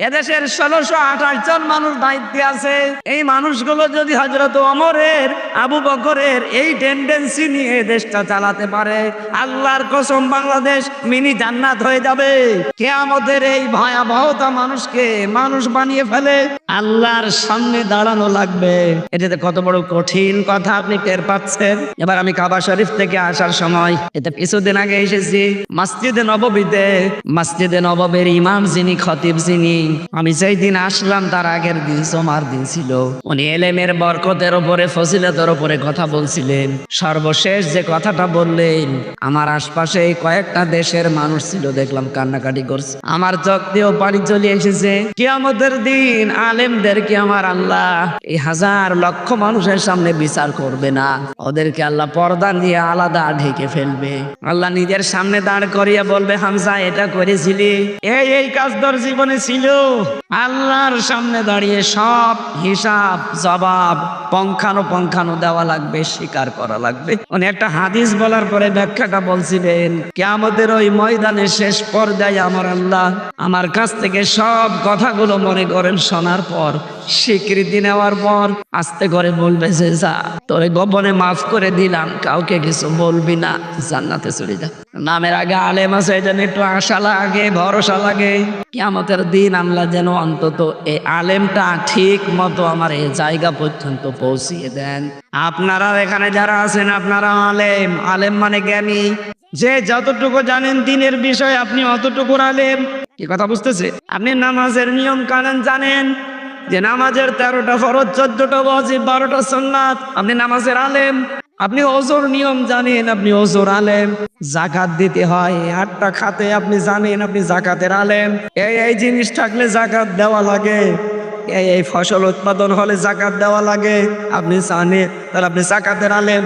এদেশের ১৬২৮ জন মানুষ দায়িত্বে আছে। এই মানুষগুলো যদি হযরত ওমরের, আবু বকরের এই টেন্ডেন্সি নিয়ে দেশটা চালাতে পারে, আল্লাহর কসম বাংলাদেশ মিনি জান্নাত হয়ে যাবে। কিয়ামতের এই ভয়াবহতা মানুষকে মানুষ বানিয়ে ফেলে, আল্লাহর সামনে দাঁড়ানো লাগবে। এটাতে কত বড় কঠিন কথা আপনি টের পাচ্ছেন। এবার আমি কাবা শরীফ থেকে আসার সময়, এটা কিছুদিন আগে এসেছি, মসজিদে নববীতে, মসজিদে নববীর ইমাম যিনি, খতিব যিনি, আমি যেই দিন আসলাম তার আগের দিন জুমার দিন ছিল। উনি এলেমের বরকতের উপরে, ফজিলতের উপরে কথা বলছিলেন। সর্বশেষ যে কথাটা বললেন, আমার আশপাশে কয়েকটা দেশের মানুষ ছিল, দেখলাম কান্নাকাটি করছে। আমার চোখ দিয়েও পানি চলে এসেছে। কিয়ামতের দিন আলেমদেরকে আমার আল্লাহ এই হাজার লক্ষ মানুষের সামনে বিচার করবে না, ওদেরকে আল্লাহ পর্দা দিয়ে আলাদা ঢেকে ফেলবে। আল্লাহ নিজের সামনে দাঁড় করিয়ে বলবে, হামজা এটা করেছিলি, এই কাজ তোর জীবনে ছিল। আল্লাহর সামনে দাঁড়িয়ে সব হিসাব জবাব পঙ্খানো দেওয়া লাগবে, স্বীকার করা লাগবে। উনি একটা হাদিস বলার পরে ব্যাখ্যাটা বলছিলেন, কিয়ামতের ওই ময়দানের শেষ পর্যায়ে আমার আল্লাহ আমার কাছ থেকে সব কথাগুলো মনে করেন শোনার পর, স্বীকৃতি নেওয়ার পর আস্তে করে বলবে যে যা, তোরে গোপনে মাফ করে দিলাম, কাউকে কিছু বলবি না, জান্নাতে চলে যা। নামের আগে আলেম আছে, এই জন্য একটু আশা লাগে, ভরসা লাগে। কিয়ামতের দিন আল্লাহ যেন অন্তত এই আলেমটা ঠিক মতো আমার এই জায়গা পর্যন্ত পৌঁছিয়ে দেন। আপনারা এখানে যারা আছেন, আপনারা আলেম। আলেম মানে জ্ঞানী, যে যতটুকু জানেন দিনের বিষয় আপনি অতটুকু আলেম। কি কথা বুঝতেছে? আপনি নামাজের নিয়ম কানুন জানেন, যে নামাজের 13টা ফরজ, 14টা ওয়াজিব, 12টা সুন্নাত, আপনি নামাজের আলেম। আপনি ওযুর নিয়ম জানেন, আপনি ওযুর আলেম। যাকাত দিতে হয় 8টা খাতে আপনি জানেন, আপনি যাকাতের আলেম। এই জিনিস থাকলে যাকাত দেওয়া লাগে, এই ফসল উৎপাদন হলে যাকাত দেওয়া লাগে, আপনি জানেন, তাহলে আপনি যাকাতের আলেম।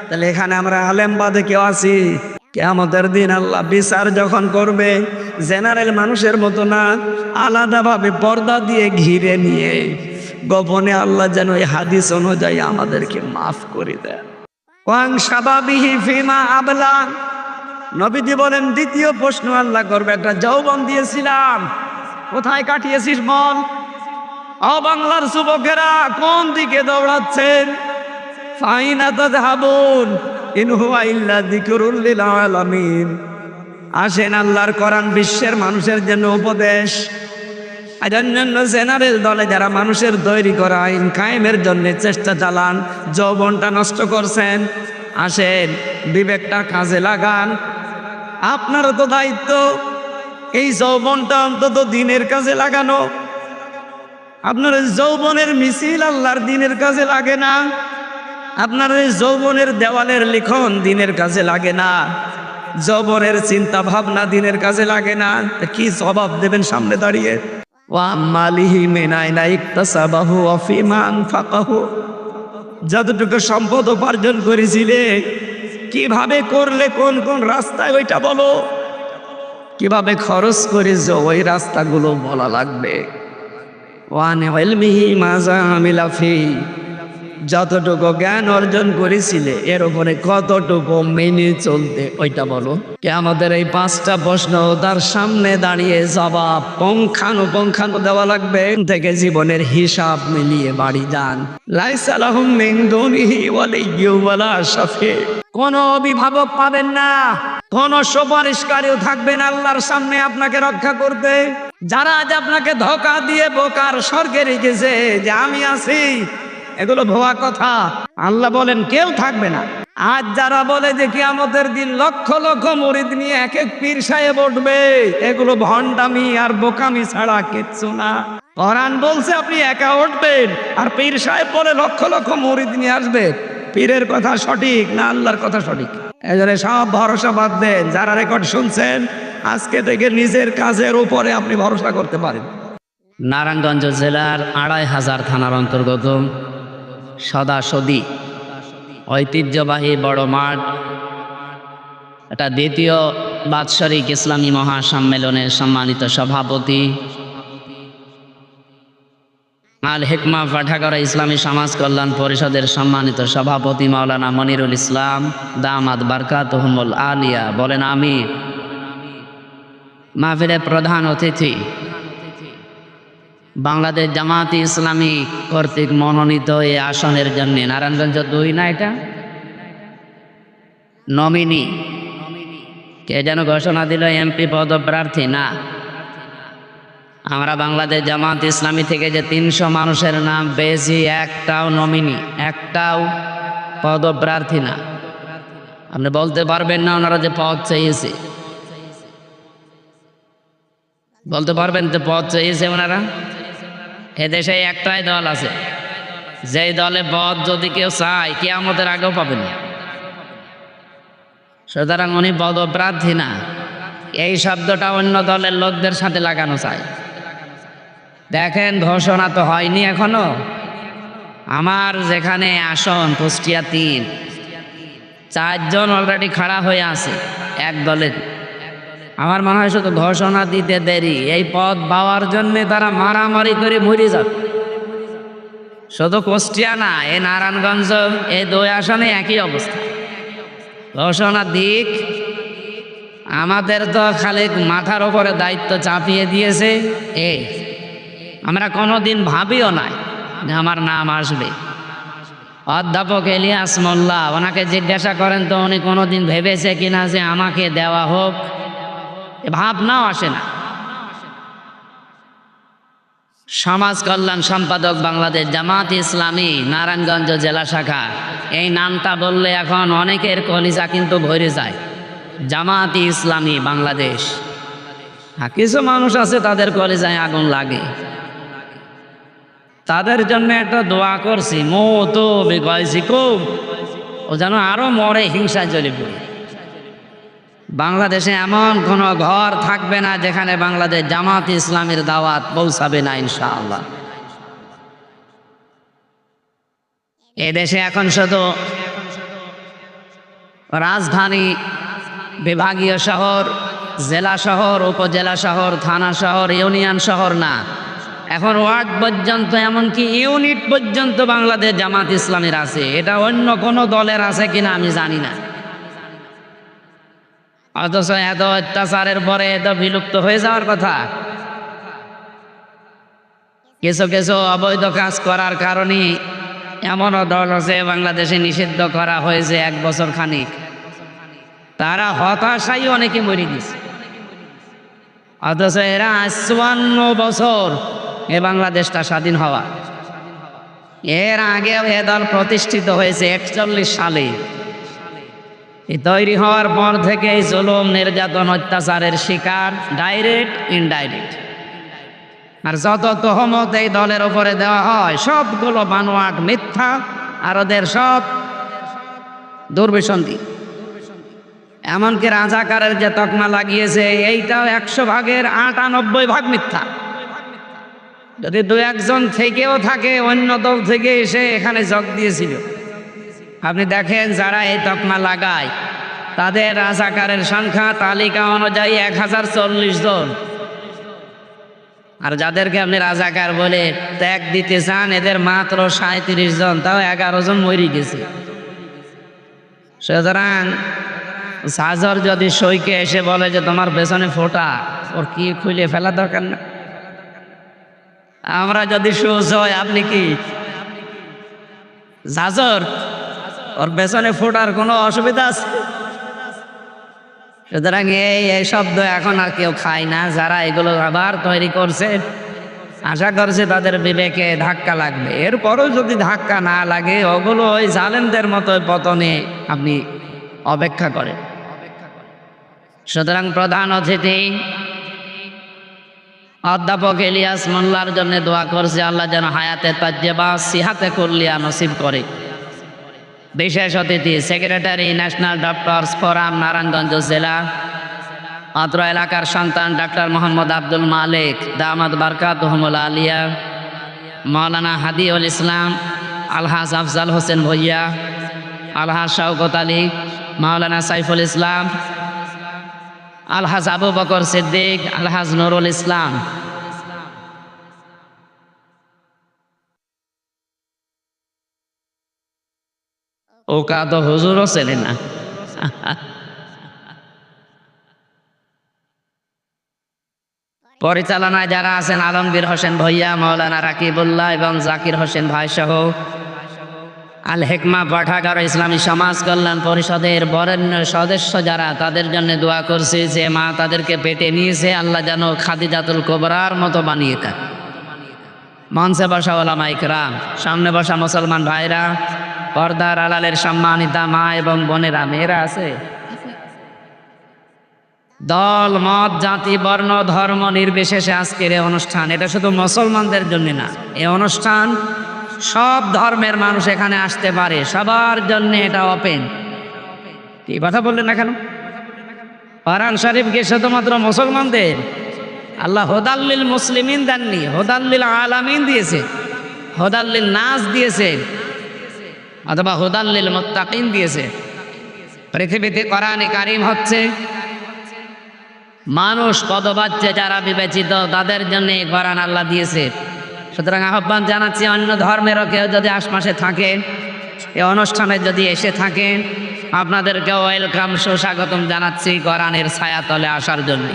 তাহলে এখানে আমরা আলেম বাদে কেউ আছি? কিয়ামতের দিন আল্লাহ বিচার যখন করবে, জেনারেল মানুষের মতো না, আলাদাভাবে পর্দা দিয়ে ঘিরে নিয়ে গোপনে আল্লাহ যেন এই হাদিস অনুযায়ী আমাদেরকে মাফ করে দেন। ওয়াং শাবাবিহি ফিমা আবলা, নবীজি বলেন দ্বিতীয় প্রশ্ন আল্লাহ করবে, একটা যৌবন দিয়েছিলাম, কোথায় কাটিয়েছিস বল। ও বাংলার যুবকেরা, কোন দিকে দৌড়াচ্ছেন? ফাইনা তাযহাবুন ইন হুয়া ইল্লা যিকরুল লিল আলামিন। আসেন, আল্লাহর কোরআন বিশ্বের মানুষের জন্য উপদেশ। অন্যান্য জেনারেল দলে যারা মানুষের তৈরি করা আইন কায়েমের জন্য চেষ্টা চালান, যৌবনটা নষ্ট করছেন। আসেন, বিবেকটা কাজে লাগান। আপনারও তো দায়িত্ব এই যৌবনটা অন্তত দিনের কাজে লাগানো। আপনার যৌবনের মিছিল আল্লাহর দিনের কাজে লাগে না, আপনার এই যৌবনের দেওয়ালের লিখন দিনের কাজে লাগে না, যৌবনের চিন্তা ভাবনা দিনের কাজে লাগে না। কি জবাব দেবেন সামনে দাঁড়িয়ে? ওয়া মালিহি মিন আইনা ইকতাসাবাহু ওয়া ফিমা আনফাকাহু, যতটুকু সম্পদ উপার্জন করেছিলে কিভাবে করলে, কোন কোন রাস্তায়, ওইটা বলো। কিভাবে খরচ করেছো ওই রাস্তাগুলো বলা লাগবে। ওয়া আন ইলমিহি মাজা আমিলা ফি, যতটুকু জ্ঞান অর্জন করেছিলে এর উপরে কতটুকু মেনে চলতে, ওইটা বলো। কিয়ামতের এই 5টা প্রশ্ন তার সামনে দাঁড়িয়ে জবাব পঙ্খানো দেওয়া লাগবে। থেকে জীবনের হিসাব মিলিয়ে বাড়ি যান। লাইসা লাহুম মিন দুনিহি ওয়ালিয়্যুন ওয়ালা শাফি, কোন অভিভাবক পাবেন না, কোন সুপারিশকারীও থাকবেন আল্লাহর সামনে আপনাকে রক্ষা করতে। যারা আজ আপনাকে ধোঁকা দিয়ে বোকার স্বর্গে রেখেছে যে আমি আছি, এগুলো ভুয়া কথা। আল্লাহ বলেন কেউ থাকবে না। আজ যারা বলে যে কিয়ামতের দিন লক্ষ লক্ষ মুরিদ নিয়ে এক এক পীর সাহেব উঠবে, এগুলো ভণ্ডামি আর বোকামি ছাড়া কিচ্ছু না। কোরআন বলছে আপনি একা উঠবেন, আর পীর সাহেব বলে লক্ষ লক্ষ মুরিদ নিয়ে আসবে। পীরের কথা সঠিক না আল্লাহর কথা সঠিক? এজন্য সব ভরসা বাদ দেন। যারা রেকর্ড শুনছেন, আজকে থেকে নিজের কাজের উপরে আপনি ভরসা করতে পারেন। নারায়ণগঞ্জ জেলার 2500 থানার অন্তর্গত সদাসদি ঐতিহ্যবাহী বড় মাঠ, এটা দ্বিতীয় বাৎসরিক ইসলামী মহাসম্মেলনের সম্মানিত সভাপতি, আল হিকমা পাঠাগারা ইসলামী সমাজ কল্যাণ পরিষদের সম্মানিত সভাপতি মাওলানা মনিরুল ইসলাম দামাত বারকাতুহুমুল আলিয়া বলেন আমিন। মাহফিলের প্রধান অতিথি বাংলাদেশ জামায়াতে ইসলামী কর্তৃক মনোনীত এই আসনের জন্য নারায়ণগঞ্জ 2 না এটা নমিনি কে যেন ঘোষণা দিল এমপি পদপ্রার্থী না, আমরা বাংলাদেশ জামায়াত ইসলামী থেকে যে 300 মানুষের নাম পেয়েছি, একটাও নমিনি, একটাও পদপ্রার্থী না। আপনি বলতে পারবেন না ওনারা যে পদ চেয়েছে, বলতে পারবেন যে পদ চেয়েছে ওনারা? এদেশে একটাই দল আছে, যেই দলে পদ যদি কেউ চায় কিয়ামতের আগেও পাবেন না। সুতরাং উনি পদপ্রার্থী না, এই শব্দটা অন্য দলের লোকদের সাথে লাগানো চায়। দেখেন ঘোষণা তো হয়নি এখনো। আমার যেখানে আসন কুষ্টিয়া 3, 4 জন অলরেডি খাড়া হয়ে আছে এক দলের। আমার মনে হয় শুধু ঘোষণা দিতে দেরি, এই পদ পাওয়ার জন্য তারা মারামারি করে মরে যাবে। শুধু কুষ্টিয়া না, এই নারায়ণগঞ্জ, এই 2 আসনে একই অবস্থা। ঘোষণা দিক, আমাদের তো খালি মাথার উপরে দায়িত্ব চাপিয়ে দিয়েছে। আমরা কোনোদিন ভাবিও নাই যে আমার নাম আসবে। অধ্যাপক ইলিয়াস মোল্লা, ওনাকে জিজ্ঞাসা করেন তো উনি কোনোদিন ভেবেছে কিনা যে আমাকে দেওয়া হোক? ভাবনাও আসে না। সমাজ কল্যাণ সম্পাদক বাংলাদেশ জামায়াত ইসলামী নারায়ণগঞ্জ জেলা শাখা, এই নামটা বললে এখন অনেকের কলিজা কিন্তু ভরে যায়। জামায়াত ইসলামী বাংলাদেশ, কিছু মানুষ আছে তাদের কলিজায় আগুন লাগে। তাদের জন্য একটা দোয়া করছি, মতো বেগয়ছি খুব, ও যেন আরো মরে হিংসায় জ্বলে পড়ে। বাংলাদেশে এমন কোনো ঘর থাকবে না যেখানে বাংলাদেশ জামায়াত ইসলামের দাওয়াত পৌঁছাবে না ইনশাআল্লাহ। এদেশে এখন শুধু রাজধানী, বিভাগীয় শহর, জেলা শহর, উপজেলা শহর, থানা শহর, ইউনিয়ন শহর না, এখন ওয়ার্ড পর্যন্ত, এমনকি ইউনিট পর্যন্ত বাংলাদেশ জামায়াত ইসলামের আছে। এটা অন্য কোনো দলের আছে কিনা আমি জানি না। অথচ এত অত্যাচারের পরে এত বিলুপ্ত হয়ে যাওয়ার কথা। কিছু কিছু অবৈধ কাজ করার কারণে এমনও দল আছে বাংলাদেশে নিষিদ্ধ করা হয়েছে 1 বছর খানিক, তারা হতাশাই অনেকে মরে গেছে। অথচ এরা 54 বছর এ বাংলাদেশটা স্বাধীন হওয়া, এর আগেও এ দল প্রতিষ্ঠিত হয়েছে 41 সালে। তৈরি হওয়ার পর থেকে জুলুম, নির্যাতন, অত্যাচারের শিকার, ডাইরেক্ট ইনডাইরেক্ট। আর যত তহমত এই দলের উপরে দেওয়া হয় সবগুলো বানোয়াট, মিথ্যা, আর ওদের সব দুর্বিসন্ধি। এমনকি রাজাকারের যে তকমা লাগিয়েছে এইটাও 100 ভাগের 98 ভাগ মিথ্যা। যদি 2-1 জন থেকেও থাকে অন্য দল থেকে এসে এখানে যোগ দিয়েছিল, আপনি দেখেন যারা এই তকমা লাগায় তাদের রাজাকারের সংখ্যা তালিকা অনুযায়ী 1040 জন। আর যাদেরকে আপনি রাজাকার বলে ত্যাগ দিতে চান এদের মাত্র 37 জন, তাও 11 জন মরে গেছে। সুতরাং সাজর যদি সইকে এসে বলে যে তোমার পেছনে ফোঁটা, ওর কি খুলে ফেলা দরকার না? আমরা যদি সুজ হয়, আপনি কি জাজর, ওর পেছনে ফোটার কোনো অসুবিধা আছে? সুতরাং এই শব্দ এখন আর কেউ খায় না। যারা এগুলো আবার তৈরি করছে, আশা করছে তাদের বিবেকে ধাক্কা লাগবে। এরপরও যদি ধাক্কা না লাগে, ওগুলো ওই জালেমদের মতো পতনে আপনি অপেক্ষা করেন। সুতরাং প্রধান অতিথি অধ্যাপক ইলিয়াস মোল্লার জন্য দোয়া করছে, আল্লাহ যেন হায়াতে তাজ্জেবা সিহাতে কুল্লিয়া নসিব করে। বিশেষ অতিথি secretary, national doctors forum, Narayanganj জেলা, অত্র এলাকার সন্তান ডাক্তার মোহাম্মদ আব্দুল মালিক দামাত বারকাতুহুমুল আলিয়া, মাওলানা হাদিউল ইসলাম, আলহাজ আফজাল হোসেন ভুইয়া, আলহাজ শওকত আলী, মাওলানা সাইফুল ইসলাম, আলহাজ আবু বকর সিদ্দিক, আলহাজ নুরুল ইসলাম। ওকা তো হুজুরও চেনে না। পরিচালনায় যারা আছেন আলমগীর হোসেন ভৈয়া, মৌলানা রাকিবুল্লাহ এবং জাকির হোসেন ভাই সহ আল হেকমা পাঠাগার ইসলামী সমাজ কল্যাণ পরিষদের বরেণ্য সদস্য যারা, তাদের জন্য দোয়া করছি যে মা তাদেরকে পেটে নিয়েছে, আল্লাহ যেন খাদিজাতুল কোবরার মতো বানিয়ে দেন। মঞ্চে বসা ওলামা ইকরাম, সামনে বসা মুসলমান ভাইরা, পর্দার আড়ালের সম্মানিতা মা এবং বোনেরা, মেয়েরা আছে, দল মত জাতি বর্ণ ধর্ম নির্বিশেষে আজকের এই অনুষ্ঠান, এটা শুধু মুসলমানদের জন্য না, এই অনুষ্ঠান সব ধর্মের মানুষ এখানে আসতে পারে, সবার জন্য এটা ওপেন। কি কথা বললেন না কেন? কোরআন শরীফ কি শুধুমাত্র মুসলমানদের? আল্লাহ হুদাল্লিল মুসলিমিন দেননি, হুদাল্লিল আলামিন দিয়েছে, হুদাল্লিল নাস দিয়েছে, অথবা হুদাল্লিল মুত্তাকিন দিয়েছে। পৃথিবীতে কোরআনে কারীম হচ্ছে মানুষ পদবাচ্য যারা বিবেচিত, তাদের জন্য কোরআন আল্লাহ দিয়েছে। সুতরাং আহ্বান জানাচ্ছি, অন্য ধর্মেরও কেউ যদি আশপাশে থাকে, এই অনুষ্ঠানে যদি এসে থাকেন, আপনাদেরকে ওয়েলকাম, সুস্বাগতম জানাচ্ছি কোরআনের ছায়াতলে আসার জন্য।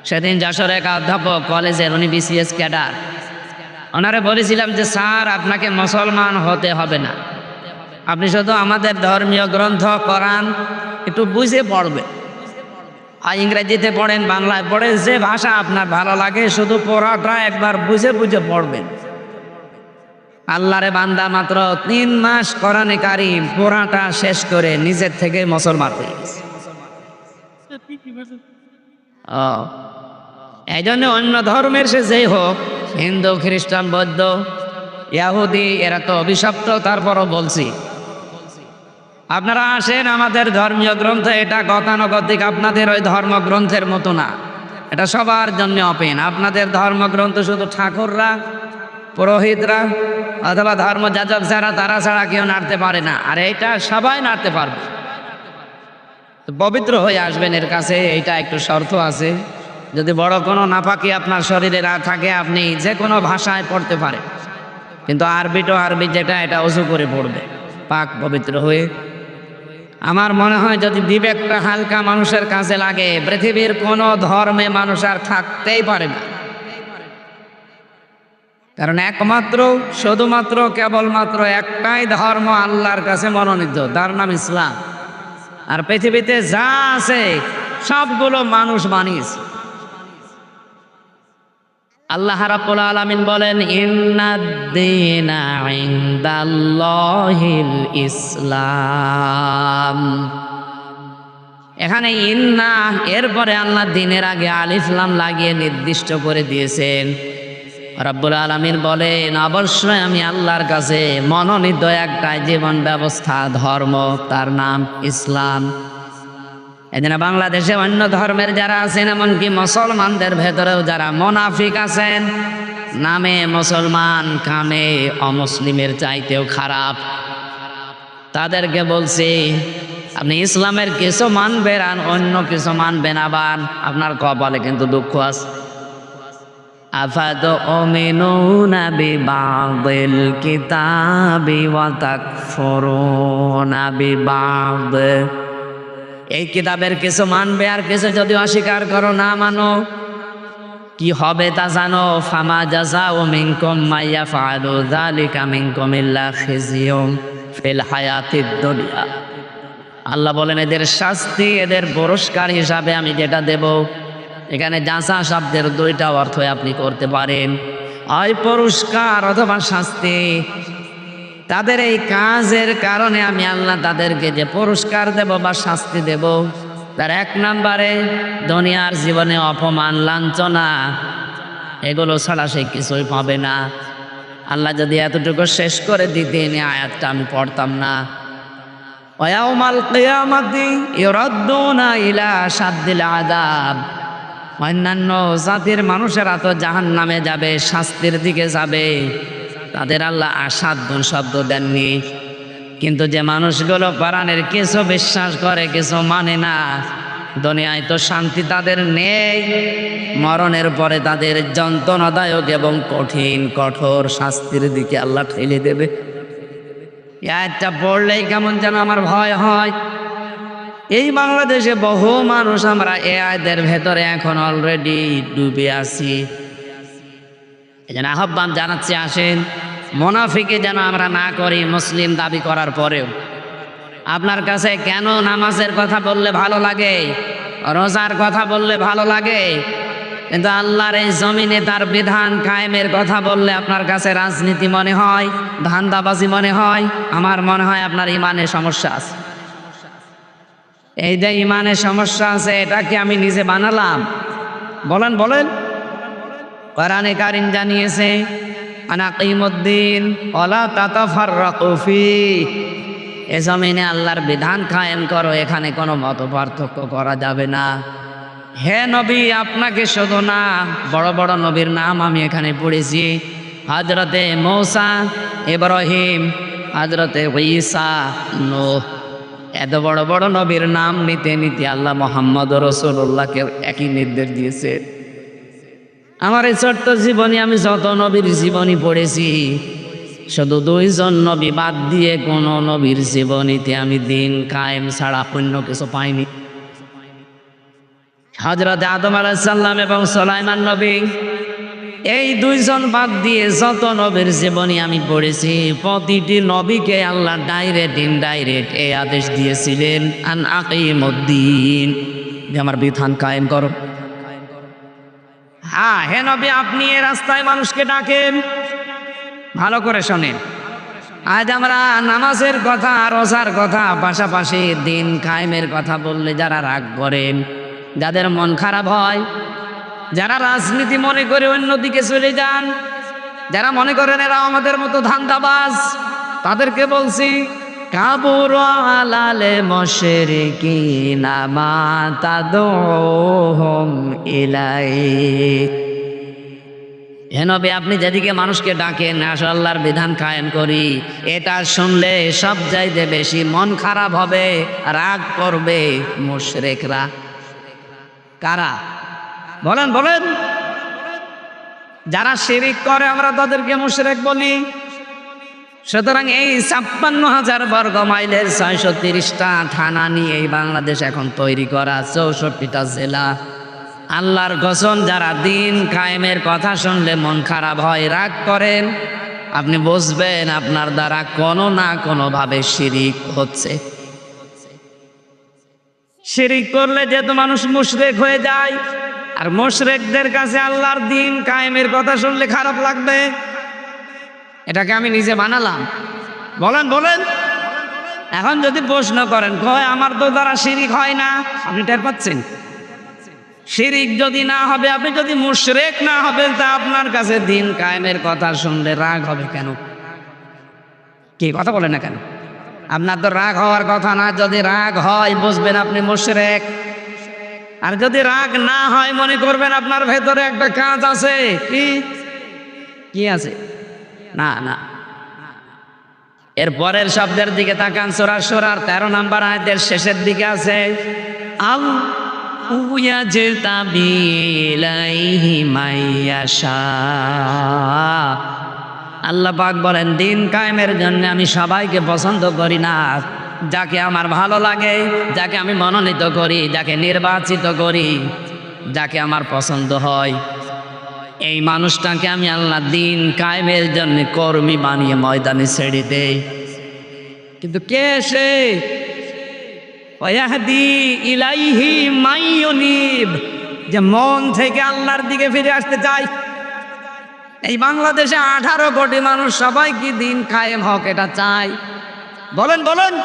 সেদিন যশোরে এক অধ্যাপক কলেজের, উনি বিসিএস ক্যাডার, ওনারে বলেছিলাম যে স্যার আপনাকে মুসলমান হতে হবে না, আপনি শুধু আমাদের ধর্মীয় গ্রন্থ কোরআন একটু বুঝে পড়বে, আর ইংরেজিতে পড়েন, বাংলায় পড়েন, যে ভাষা আপনার ভালো লাগে শুধু পড়াটা একবার বুঝে বুঝে পড়বেন। আল্লাহরে বান্দা মাত্র 3 মাস কোরআনে কারীম পড়াটা শেষ করে নিজের থেকে মুসলমান হয়ে গেছে। এই জন্য অন্য ধর্মের সে যেই হোক, হিন্দু, খ্রিস্টান, বৌদ্ধ, ইহুদি, এরা তো অভিশপ্ত। তারপরও বলছি, আপনারা আসেন, আমাদের ধর্মীয় গ্রন্থ এটা গতানুগতিক আপনাদের ওই ধর্মগ্রন্থের মতো না, এটা সবার জন্য ওপেন। আপনাদের ধর্মগ্রন্থ শুধু ঠাকুররা, পুরোহিতরা অথবা ধর্মযাজক যারা, তারা ছাড়া কেউ নাড়তে পারে না, আর এইটা সবাই নাড়তে পারবে। পবিত্র হয়ে আসবেন এর কাছে, এইটা একটু শর্ত আছে। যদি বড় কোনো নাপাকি আপনার শরীরে না থাকে, আপনি যে কোনো ভাষায় পড়তে পারেন, কিন্তু আরবি যেটা, এটা ওযু করে পড়বে পাক পবিত্র হয়ে। আমার মনে হয় যদি বিবেকটা হালকা মানুষের কাছে লাগে, পৃথিবীর কোনো ধর্মে মানুষ আর থাকতেই পারে না। কারণ একমাত্র, শুধুমাত্র, কেবলমাত্র একটাই ধর্ম আল্লাহর কাছে মনোনীত, তার নাম ইসলাম। আর পৃথিবীতে যা আছে সবগুলো মানুষ বানিয়েছে। আল্লাহ রাব্বুল আলামিন বলেন, ইন্নাদ-দীনা ইনদাল্লাহিল ইসলাম। এখানে ইন্না, এরপরে আল্লাহ দিনের আগে আলিফ লাম লাগিয়ে নির্দিষ্ট করে দিয়েছেন। রাব্বুল আলামিন বলেন, অবশ্যই আমি আল্লাহর কাছে মনোনীত একটাই জীবন ব্যবস্থা, ধর্ম, তার নাম ইসলাম। এদিন বাংলাদেশে অন্য ধর্মের যারা আছেন, এমনকি মুসলমানদের ভেতরেও যারা মুনাফিক আছেন, নামে মুসলমান, কামে অমুসলিমের চাইতেও খারাপ, তাদেরকে বলছি আপনি ইসলামের কিছু মানবেন আর অন্য কিছু মানবেন, আবার আপনার কপালে কিন্তু দুঃখ আছে। আফাতুমিনুনা বিবাদিল কিতাবি ওয়া তাকফুরুনা বিবাদ। এই কিতাবের কিছু মানবে আর কিছু যদি অস্বীকার করো, না মানো, কি হবে তা জানো। ফামা জাযাউ মিনকুম মাইয়াফআলু যালিকা মিনকুম ইল্লা খিজিয়ুম ফিল হায়াতিদ দুনিয়া। আল্লাহ বলেন, এদের শাস্তি, এদের পুরস্কার হিসাবে আমি যেটা দেব, এখানে জাযা শব্দের 2টা অর্থ আপনি করতে পারেন, হয় পুরস্কার অথবা শাস্তি। তাদের এই কাজের কারণে আমি আল্লাহ তাদেরকে যে পুরস্কার দেব বা শাস্তি দেব, তার 1 নম্বরে দুনিয়ার জীবনে অপমান, লাঞ্ছনা, এগুলো ছাড়া সে কিছুই পাবে না। আল্লাহ যদি এতটুকু শেষ করে দিতেন, আয়াতটা আমি পড়তাম না। ওয়ায়াউমাল কিয়ামাতি ইউরাদ্দুনা ইলা শাদ্দিল আযাব। অন্যান্য জাতির মানুষেরা তো জাহান্নামে যাবে, শাস্তির দিকে যাবে, তাদের আল্লাহ আসাধ্য শব্দ দেননি। কিন্তু যে মানুষগুলো কোরআনের কিছু বিশ্বাস করে, কিছু মানে না, দুনিয়ায় তো শান্তি তাদের নেই, মরণের পরে তাদের যন্ত্রণাদায়ক এবং কঠিন কঠোর শাস্তির দিকে আল্লাহ ঠেলে দেবে। এই আয়াতটা পড়লেই কেমন যেন আমার ভয় হয়। এই বাংলাদেশে বহু মানুষ আমরা এই আয়াতের ভেতরে এখন অলরেডি ডুবে আছি। এই জন্য আহ্বান জানাচ্ছি, আসেন মুনাফিকে যেন আমরা না করি। মুসলিম দাবি করার পরেও আপনার কাছে কেন নামাজের কথা বললে ভালো লাগে, রোজার কথা বললে ভালো লাগে, কিন্তু আল্লাহর এই জমিনে তার বিধান কায়েমের কথা বললে আপনার কাছে রাজনীতি মনে হয়, ধান্দাবাজি মনে হয়? আমার মনে হয় আপনার ইমানের সমস্যা আছে। এই যে ইমানের সমস্যা আছে, এটা কি আমি নিজে বানালাম? বলেন বলেন। কোরআনে কারীম জানিয়েছে, আনাকিমুদ্দিন ওয়ালা তাতাফাররাকু ফি, এ জমিনে আল্লাহর বিধান কায়েম করো, এখানে কোনো মত পার্থক্য করা যাবে না। হে নবী, আপনাকে শুধু না, বড় বড় নবীর নাম আমি এখানে পড়েছি। হযরতে মূসা, ইব্রাহিম, হযরতে ঈসা, নূহ, এত বড় বড় নবীর নাম নিতে নিতে আল্লাহ মুহাম্মদ রাসূলুল্লাহকে একই নির্দেশ দিয়েছে। আমার এই ছোট্ট জীবনে আমি যত নবীর জীবনী পড়েছি, শুধু 2 জন নবী বাদ দিয়ে কোন নবীর জীবনীতে আমি দিন কায়েম ছাড়া অন্য কিছু পাইনি। হযরত আদম আলাইহিস সালাম এবং সুলাইমান নবী, এই 2 জন বাদ দিয়ে যত নবীর জীবনী আমি পড়েছি, প্রতিটি নবীকে আল্লাহ ডাইরেক্ট ইনডাইরেক্ট এই আদেশ দিয়েছিলেন, আন আকিমুদ্দিন, যে আমার বিধান কায়েম করো। হ্যাঁ, হে নবী, আপনি এই রাস্তায় মানুষকে ডাকেন, ভালো করে শোনেন। আজ আমরা নামাজের কথা, রোজার কথা, পাশাপাশি দিন কায়েমের কথা বললে যারা রাগ করেন, যাদের মন খারাপ হয়, যারা রাজনীতি মনে করে অন্যদিকে চলে যান, যারা মনে করেন এরা আমাদের মতো ধান্দাবাজ, তাদেরকে বলছি, কাবুর আলালে মুশরিকিনা মা তাদউহুম ইলাইহি। হে নবী, আপনি যেদিকে মানুষকে ডাকেন, আসলে আল্লাহর বিধান কায়েম করি, এটা শুনলে সব চাইতে বেশি মন খারাপ হবে, রাগ করবে মুশরিকরা। কারা? বলেন বলেন। যারা শিরিক করে আমরা তাদেরকে মুশরিক বলি। সুতরাং এই 56,000 বর্গ মাইলের 630টা থানা নিয়ে এই বাংলাদেশ এখন তৈরি করা, 64টা জেলা। আল্লাহর কসম, যারা দিন কায়েমের কথা শুনলে মন খারাপ হয়, রাগ করেন, আপনি বুঝবেন আপনার দ্বারা কোনো না কোনোভাবে শিরিক হচ্ছে। শিরিক করলে যেহেতু মানুষ মুশরিক হয়ে যায়, আর মুশরিকদের কাছে আল্লাহর দিন কায়েমের কথা শুনলে খারাপ লাগবে। এটাকে আমি নিজে বানালাম? বলেন বলেন। এখন যদি প্রশ্ন করেন, কয় আমার তো দ্বারা শিরিক হয় না, আপনি টের পাচ্ছেন? শিরিক যদি না হবে, আপনি যদি মুশরিক না হবেন, তা আপনার কাছে দিন কায়েমের কথা শুনলে রাগ হবে কেন? কি কথা বলেন না কেন? আপনার তো রাগ হওয়ার কথা না। যদি রাগ হয়, বুঝবেন আপনি মুশরিক। আর যদি রাগ না হয়, মনে করবেন আপনার ভেতরে একটা কাজ আছে। কি কি আছে? না না। এর পরের শব্দের দিকে তাকান, সূরা শুরার 13 নম্বর আয়াতের শেষের দিকে আছে, আল ইয়াজতাবি ইলাইহি মাইয়াশা। আল্লাহ পাক বলেন, দিন কায়েমের জন্য আমি সবাইকে পছন্দ করি না। যাকে আমার ভালো লাগে, যাকে আমি মনোনীত করি, যাকে নির্বাচিত করি, যাকে আমার পছন্দ হয়, এই মানুষটাকে আমি আল্লাহ দিন কায়েমের জন্য কর্মী বানিয়ে ময়দানে ছেড়ে দেই। কিন্তু কে সে? ওয়াহদি ইলাইহি মাইয়ুনিব, যে মন থেকে আল্লাহর দিকে ফিরে আসতে চায়। এই বাংলাদেশে 18 কোটি মানুষ সবাই কি দিন কায়েম হোক এটা চায়? বলেন বলেন।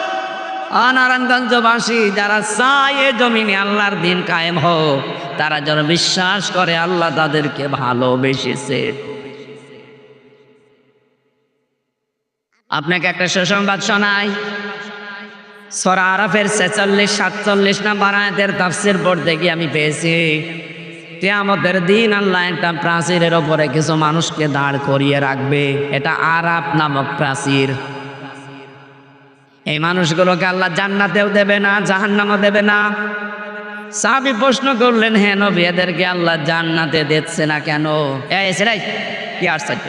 নারায়ণগঞ্জবাসী যারা চায় এ জমিনে আল্লাহর দিন কায়েম হোক, তারা যারা বিশ্বাস করে আল্লাহ তাদেরকে ভালোবেসেছে। আপনাকে একটা সুসংবাদ শোনাই। সূরা আরাফের 46-47 নম্বর আয়াতের তাফসীর পড়তে গিয়ে আমি পেয়েছি, কিয়ামতের দিন আল্লাহ একটা প্রাচীরের ওপরে কিছু মানুষকে দাঁড় করিয়ে রাখবে। এটা আরাফ নামক প্রাচীর। এই মানুষগুলোকে আল্লাহ জান্নাতেও দেবে না, জাহান্নামও দেবে না। সাহাবী প্রশ্ন করলেন, হে নবী, এদেরকে আল্লাহ জান্নাতে দিচ্ছে না কেন? এই ছেড়াই কি আশ্চর্য!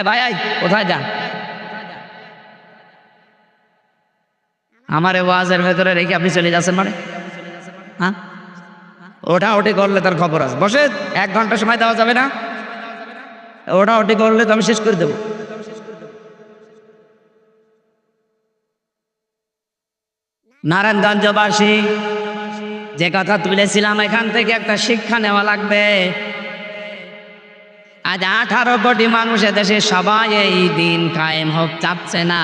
ভাই কোথায় যান? আমার ওয়াজের ভেতরে রেখে আপনি চলে যাচ্ছেন মানে? হ্যাঁ, ওটা ওটি করলে তার খবর আছে। বসে 1 ঘন্টা সময় দেওয়া যাবে না? ওটা ওটি করলে তো আমি শেষ করে দেবো। নারায়ণগঞ্জবাসী, যে কথা তুলেছিলাম, এখান থেকে একটা শিক্ষা নেওয়া লাগবে। আজ 18 কোটি মানুষ দেশে সবাই এই দিন কায়েম হোক চাচ্ছে না।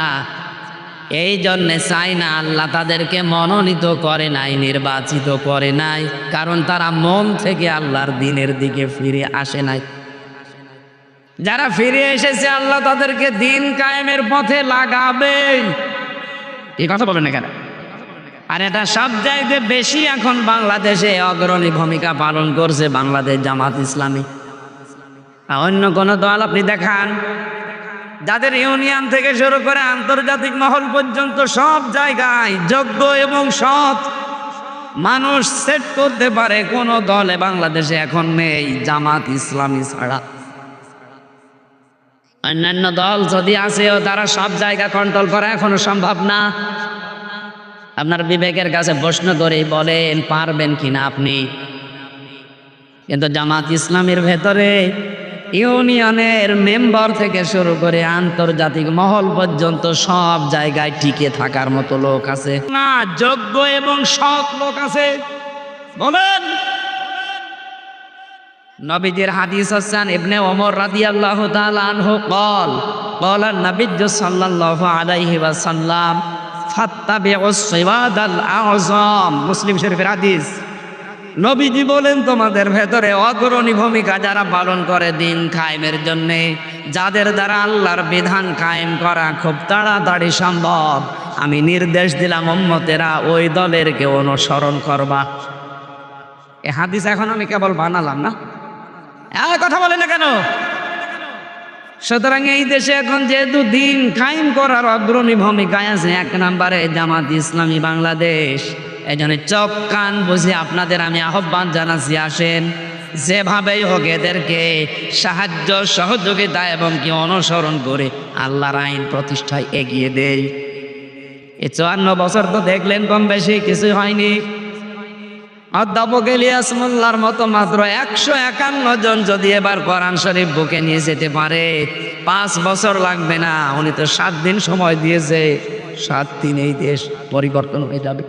এই জন্যে চাই না, আল্লাহ তাদেরকে মনোনীত করে নাই, নির্বাচিত করে নাই, কারণ তারা মন থেকে আল্লাহর দিনের দিকে ফিরে আসে নাই। যারা ফিরে এসেছে আল্লাহ তাদেরকে দিন কায়েমের পথে লাগাবেন। এই কথা বলেন এখানে। আর এটা সব জায়গায় বেশি এখন বাংলাদেশে অগ্রণী ভূমিকা পালন করছে বাংলাদেশ জামাত ইসলামী। অন্য কোন দল আপনি দেখান, যাদের ইউনিয়ন থেকে শুরু করে আন্তর্জাতিক মহল পর্যন্ত সব জায়গায় যোগ্য এবং সৎ মানুষ সেট করতে পারে, কোন দলে বাংলাদেশে এখন নেই জামাত ইসলামী ছাড়া। অন্যান্য দল যদি আসেও তারা সব জায়গা কন্ট্রোল করা এখনো সম্ভব না। আপনার বিবেকের কাছে প্রশ্ন করে বলেন, পারবেন কিনা আপনি? কিন্তু জামাত ইসলামের ভেতরে ইউনিয়নের মেম্বার থেকে শুরু করে আন্তর্জাতিক মহল পর্যন্ত সব জায়গায় টিকে থাকার মতো লোক আছে না, যোগ্য এবং সৎ লোক আছে। বলেন। নবীজির হাদিস হচ্ছেন ইবনে ওমর রাদিয়াল্লাহু তাআলা আনহু قال قال النبي صلى الله عليه وسلم ফাত্তাবিউস সিওয়াদাল আযম। মুসলিম শরীফের হাদিস। নবীজি বলেন, তোমাদের ভেতরে অগ্রণী ভূমিকা যারা পালন করে দিন কায়েমের জন্য, যাদের দ্বারা আল্লাহর বিধান কায়েম করা খুব তাড়াতাড়ি সম্ভব, আমি নির্দেশ দিলাম উম্মতেরা ওই দলেরকে অনুসরণ করবা। এ হাদিস এখন আমি কেবল বানালাম না, কথা বলে না কেন? সুতরাং এই দেশে এখন যেহেতু দিন কায়েম করার অগ্রণী ভূমিকায় আছে 1 নম্বরে জামাত ইসলামী বাংলাদেশ, এই জন্য চোখ কান বুঝে আপনাদের আমি আহ্বান জানাচ্ছি, আসেন যেভাবেই হোক এদেরকে সাহায্য সহযোগিতা এবং কি অনুসরণ করে আল্লাহর আইন প্রতিষ্ঠায় এগিয়ে দেই। এই 54 বছর তো দেখলেন কম বেশি কিছু হয়নি। অধ্যাপক ইলিয়াস মোল্লার মতো মাত্র 151 জন যদি এবার কোরআন শরীফ বুকে নিয়ে যেতে পারে, 5 বছর লাগবে না। উনি তো 7 দিন সময় দিয়েছে, 7 দিন এই দেশ পরিবর্তন হয়ে যাবে।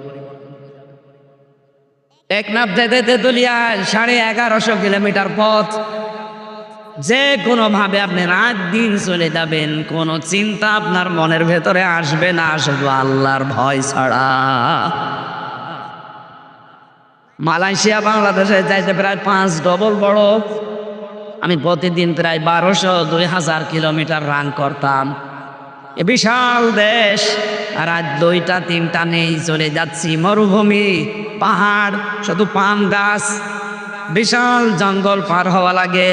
টেকনাফ যেতে তেতুলিয়া 1150 কিলোমিটার পথ, যে কোনো ভাবে আপনি রাত দিন চলে যাবেন, কোনো চিন্তা আপনার মনের ভেতরে আসবে না, শুধু আল্লাহর ভয় ছাড়া। মালয়েশিয়া বাংলাদেশে যাইতে প্রায় 5 ডবল বড়। আমি প্রতিদিন প্রায় 1200-2000 কিলোমিটার রান করতাম। এ বিশাল দেশ, আর আজ 2টা-3টা নেই, চলে যাচ্ছি মরুভূমি, পাহাড়, শুধু পাম গাছ, বিশাল জঙ্গল পার হওয়া লাগে।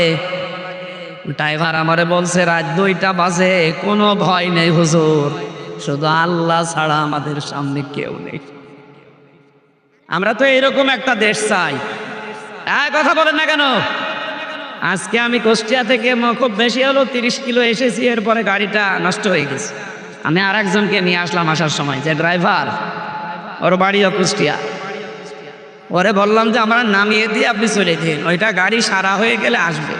ড্রাইভার আমারে বলছে রাত 2টা বাজে, কোনো ভয় নেই হুজুর, শুধু আল্লাহ ছাড়া আমাদের সামনে কেউ নেই। আমরা তো এরকম একটা দেশ চাই। কথা বলেন না কেন? আজকে আমি কুষ্টিয়া থেকে খুব বেশি হলো 30 কিলো এসেছি, এরপরে গাড়িটা নষ্ট হয়ে গেছে। আমি আর একজনকে নিয়ে আসলাম আসার সময়, যে ড্রাইভার, ওর বাড়িও কুষ্টিয়া। ওরে বললাম যে আমরা নামিয়ে দিয়ে আপনি চলে দিন, ওইটা গাড়ি সারা হয়ে গেলে আসবে।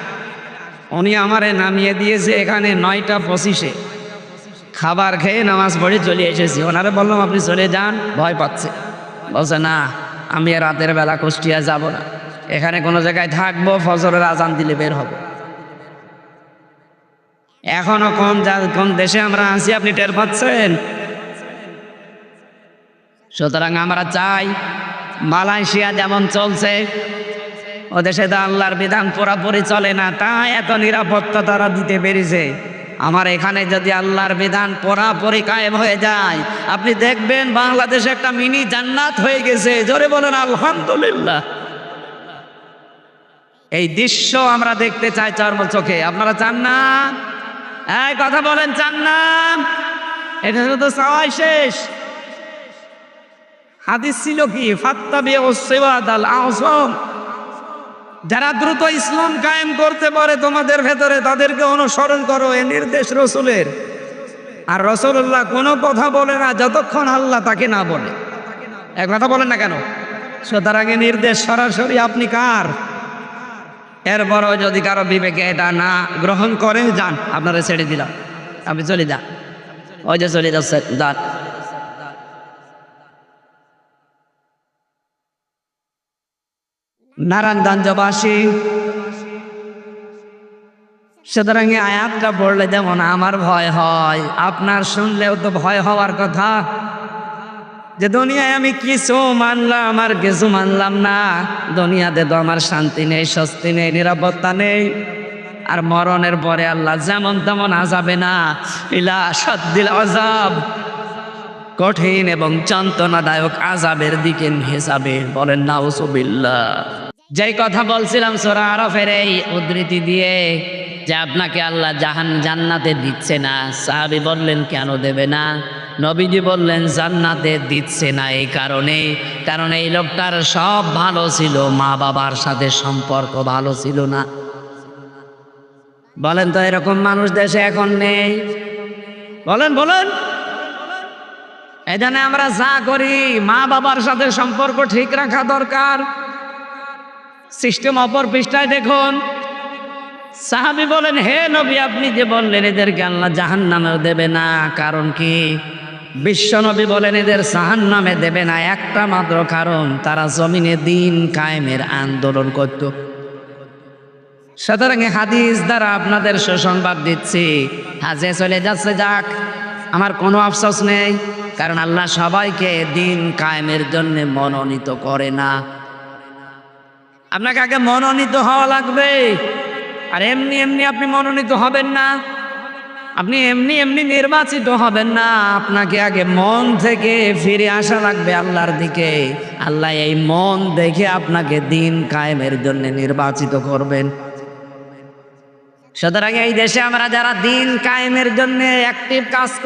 উনি আমারে নামিয়ে দিয়েছে এখানে 9টা 25-এ। খাবার খেয়ে নামাজ পড়ে চলে এসেছি। ওনারে বললাম আপনি চলে যান, ভয় পাচ্ছে। বলছে না, আমি রাতের বেলা কুষ্টিয়া যাব না, এখানে কোনো জায়গায় থাকবো, ফজরের আজান দিলে বের হব। এখনো কোন দেশে আমরা আছি আপনি টের পাচ্ছেন? সুতরাং আমরা চাই মালয়েশিয়া যেমন চলছে, ও দেশে তো আল্লাহর বিধান পুরাপুরি চলে না, তাই এত নিরাপত্তা তারা দিতে পেরেছে। আমার এখানে যদি আল্লাহর বিধান পুরাপুরি কায়েম হয়ে যায়, আপনি দেখবেন বাংলাদেশে একটা মিনি জান্নাত হয়ে গেছে। জোরে বলেন আলহামদুলিল্লাহ। এই দৃশ্য আমরা দেখতে চাই চোখে। আপনারা চান না? কথা বলেন, চান না? এটা শুধু চাওয়াই শেষ। হাদিস ছিল কি? ফাত্তাবিউস সিওয়াদাল আযম। যারা দ্রুত ইসলাম কায়েম করতে পারে তোমাদের ভেতরে, তাদেরকে অনুসরণ করো, এ নির্দেশ রাসূলের। আর রাসূলুল্লাহ কোনো কথা বলে না যতক্ষণ আল্লাহ তাকে না বলে। এক কথা বলেন না কেন? সুতরাং নির্দেশ সরাসরি আপনি কার? এরপরও যদি কারো বিবেকে এটা না গ্রহণ করেন, যান, আপনারা ছেড়ে দিলাম, আপনি চলে যান। ওই যে চলে যাচ্ছে, যান। নারায়ণগঞ্জবাসী, সুতরাং এই আয়াতটা পড়লে যেমন আমার ভয় হয়, আপনার শুনলেও তো ভয় হওয়ার কথা যে দুনিয়ায় আমি কিছু মানলাম আর কিছু মানলাম না। দুনিয়াতে তো আমার শান্তি নেই, স্বস্তি নেই, নিরাপত্তা নেই। আর মরণের পরে আল্লাহ যেমন তেমন আযাবে না, ইলা শাদ্দিল আযাব, কঠিন এবং যন্ত্রণাদায়ক আযাবের দিকে নিয়ে যাবে। বলেন নাউযুবিল্লাহ। যেই কথা বলছিলাম সূরা আরাফের এই উদ্ধৃতি দিয়ে, যে আপনাকে আল্লাহ জান্নাতে দিচ্ছে না। সাহাবী বললেন কেন দেবে না? নবীজি বললেন জান্নাতে দিচ্ছে না এই কারণে, কারণ এই লোকটার সব ভালো ছিল, মা বাবার সাথে সম্পর্ক ভালো ছিল না। বলেন তো এরকম মানুষ দেশে এখন নেই? বলেন বলেন। এজন্য আমরা যা করি মা বাবার সাথে সম্পর্ক ঠিক রাখা দরকার। সিস্টেম অপর পৃষ্ঠায় দেখুন। সাহাবী বলেন, হে নবী, আপনি যে বললেন এদেরকে আল্লাহ জাহান্নামে দেবে না, কারণ কি? বিশ্ব নবী বলেন এদের জাহান্নামে দেবে না একটা মাত্র কারণ, তারা জমিনে দিন কায়েমের আন্দোলন করত। সুতরাং হাদিস দ্বারা আপনাদের সুসংবাদ দিচ্ছি, হাজে চলে যাচ্ছে যাক, আমার কোনো আফসোস নেই, কারণ আল্লাহ সবাইকে দিন কায়েমের জন্য মনোনীত করে না। আপনাকে আগে মনোনীত হওয়া লাগবে। আর এমনি এমনি আপনি মনোনীত হবেন না, আপনি এমনি এমনি নির্বাচিত হবেন না। আপনাকে আগে মন থেকে ফিরে আসা লাগবে আল্লাহর দিকে। আল্লাহ এই মন দেখে আপনাকে দিন কায়েমের জন্য নির্বাচিত করবেন। সুতরাং এই দেশে আমরা যারা দিন কায়েমের জন্য অ্যাক্টিভ কাজ